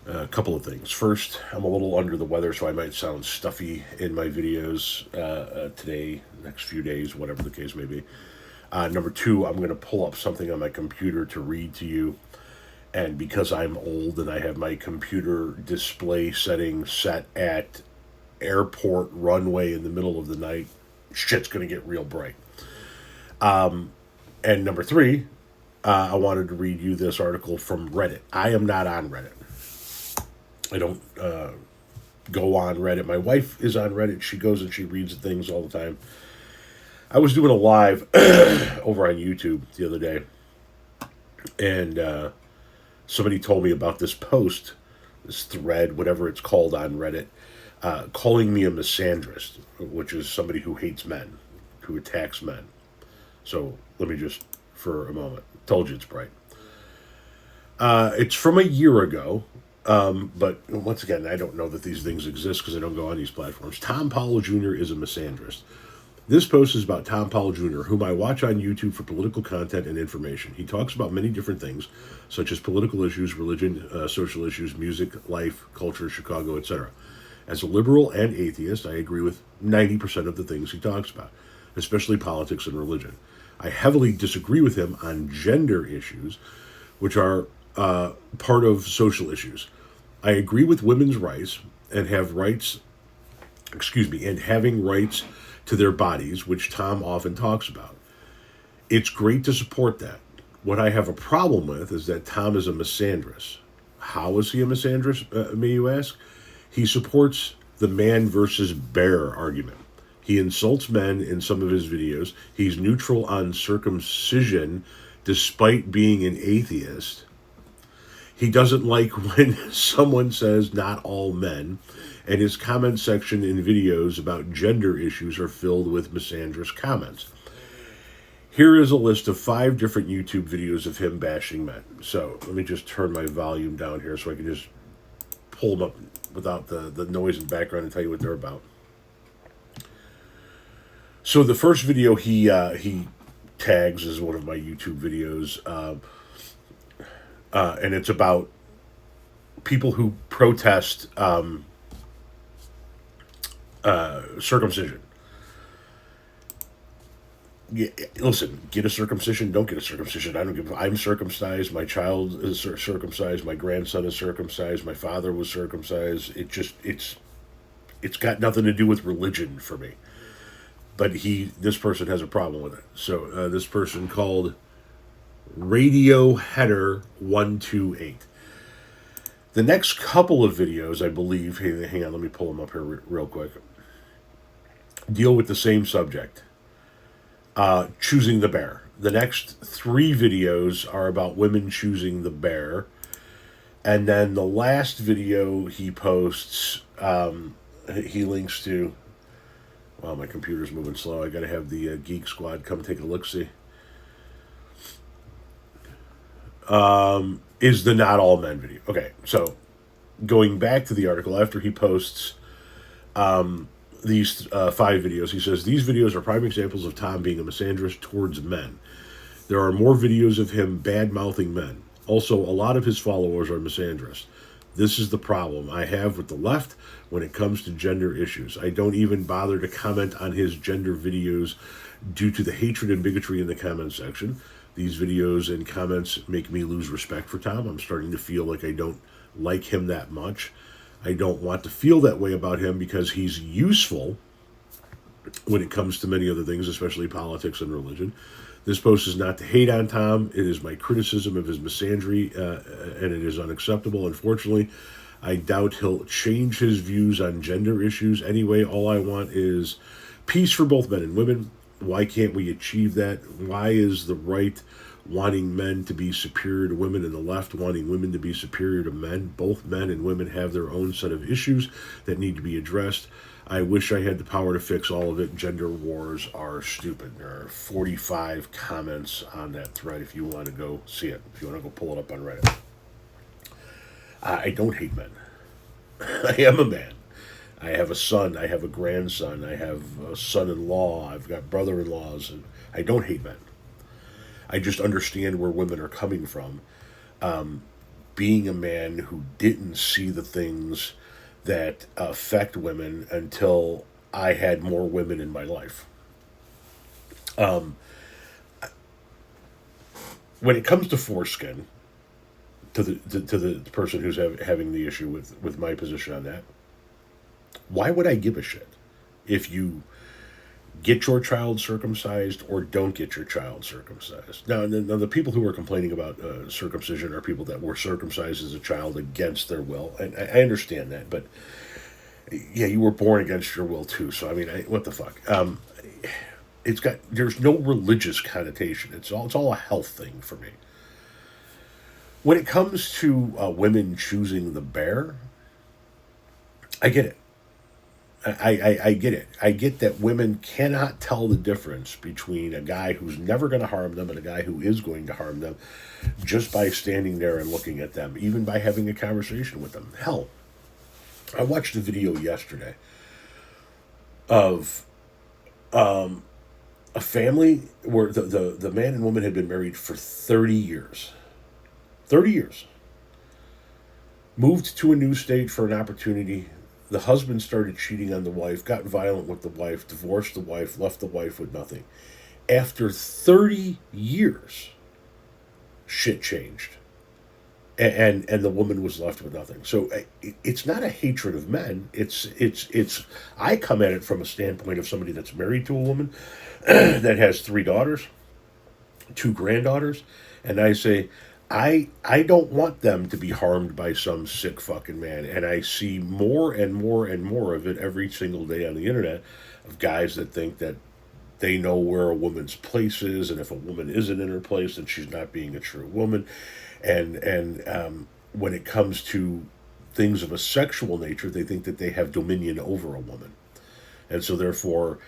A couple of things. First, I'm a little under the weather, so I might sound stuffy in my videos today, next few days, whatever the case may be. Number two, I'm going to pull up something on my computer to read to you. And because I'm old and I have my computer display setting set at airport runway in the middle of the night, shit's going to get real bright. And number three, I wanted to read you this article from Reddit. I am not on Reddit. I don't go on Reddit. My wife is on Reddit. She goes and she reads things all the time. I was doing a live over on YouTube the other day, and somebody told me about this post, this thread, whatever it's called on Reddit, calling me a misandrist, which is somebody who hates men, who attacks men. So let me just, for a moment, told you it's bright. It's from a year ago, but once again, I don't know that these things exist because I don't go on these platforms. Tom Powell Jr. is a misandrist. This post is about Tom Powell Jr., whom I watch on YouTube for political content and information. He talks about many different things, such as political issues, religion, social issues, music, life, culture, Chicago, etc. As a liberal and atheist, I agree with 90% of the things he talks about, especially politics and religion. I heavily disagree with him on gender issues, which are part of social issues. I agree with women's rights and and having rights to their bodies, which Tom often talks about. It's great to support that. What I have a problem with is that Tom is a misandrist. How is he a misandrist, may you ask? He supports the man versus bear argument. He insults men in some of his videos. He's neutral on circumcision despite being an atheist. He doesn't like when someone says not all men, and his comment section in videos about gender issues are filled with misandrist comments. Here is a list of 5 different YouTube videos of him bashing men. So let me just turn my volume down here so I can just pull them up without the noise in the background and tell you what they're about. So the first video he tags as one of my YouTube videos, and it's about people who protest circumcision. Yeah, listen, get a circumcision, don't get a circumcision. I don't give. I'm circumcised. My child is circumcised. My grandson is circumcised. My father was circumcised. It's got nothing to do with religion for me. But this person has a problem with it. So this person called Radio Header 128. The next couple of videos, I believe, hang on, let me pull them up here real quick, deal with the same subject, choosing the bear. The next 3 videos are about women choosing the bear. And then the last video he posts, he links to, wow, my computer's moving slow. I got to have the Geek Squad come take a look-see. Is the not all men video. Okay, so going back to the article, after he posts these 5 videos, he says, these videos are prime examples of Tom being a misandrist towards men. There are more videos of him bad-mouthing men. Also, a lot of his followers are misandrists. This is the problem I have with the left when it comes to gender issues. I don't even bother to comment on his gender videos due to the hatred and bigotry in the comment section. These videos and comments make me lose respect for Tom. I'm starting to feel like I don't like him that much. I don't want to feel that way about him because he's useful when it comes to many other things, especially politics and religion. This post is not to hate on Tom. It is my criticism of his misandry, and it is unacceptable. Unfortunately, I doubt he'll change his views on gender issues. Anyway, all I want is peace for both men and women. Why can't we achieve that? Why is the right wanting men to be superior to women and the left wanting women to be superior to men? Both men and women have their own set of issues that need to be addressed. I wish I had the power to fix all of it. Gender wars are stupid. There are 45 comments on that thread if you want to go see it, if you want to go pull it up on Reddit. I don't hate men. I am a man. I have a son. I have a grandson. I have a son-in-law. I've got brother-in-laws. And I don't hate men. I just understand where women are coming from. being a man who didn't see the things that affect women until I had more women in my life. When it comes to foreskin, to the person who's having the issue with my position on that, why would I give a shit if you get your child circumcised or don't get your child circumcised? Now, the people who are complaining about circumcision are people that were circumcised as a child against their will, and I understand that, but yeah, you were born against your will too. So I mean, what the fuck? There's no religious connotation. It's all a health thing for me. When it comes to women choosing the bear, I get it. I get it. I get that women cannot tell the difference between a guy who's never going to harm them and a guy who is going to harm them just by standing there and looking at them, even by having a conversation with them. Hell, I watched a video yesterday of a family where the man and woman had been married for 30 years. 30 years. Moved to a new state for an opportunity. The husband started cheating on the wife, got violent with the wife, divorced the wife, left the wife with nothing. After 30 years, shit changed. And the woman was left with nothing. So it's not a hatred of men. It's I come at it from a standpoint of somebody that's married to a woman that has 3 daughters, 2 granddaughters, and I say, I don't want them to be harmed by some sick fucking man. And I see more and more and more of it every single day on the internet of guys that think that they know where a woman's place is, and if a woman isn't in her place, then she's not being a true woman. And when it comes to things of a sexual nature, they think that they have dominion over a woman, and so therefore,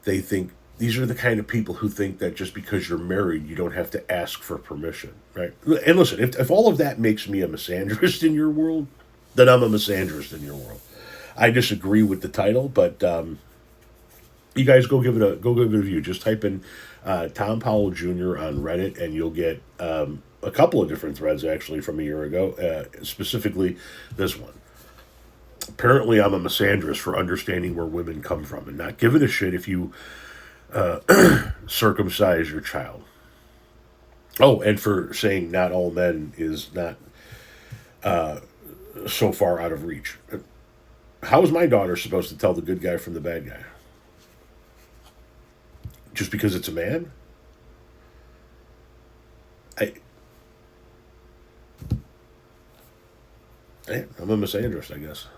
they think these are the kind of people who think that just because you're married, you don't have to ask for permission, right? And listen, if all of that makes me a misandrist in your world, then I'm a misandrist in your world. I disagree with the title, but you guys go give it a view. Just type in Tom Powell Jr. on Reddit, and you'll get a couple of different threads actually from a year ago, specifically this one. Apparently, I'm a misandrist for understanding where women come from and not giving a shit if you circumcise your child. Oh, and for saying not all men is not so far out of reach. How is my daughter supposed to tell the good guy from the bad guy? Just because it's a man? I'm a misandrist, I guess.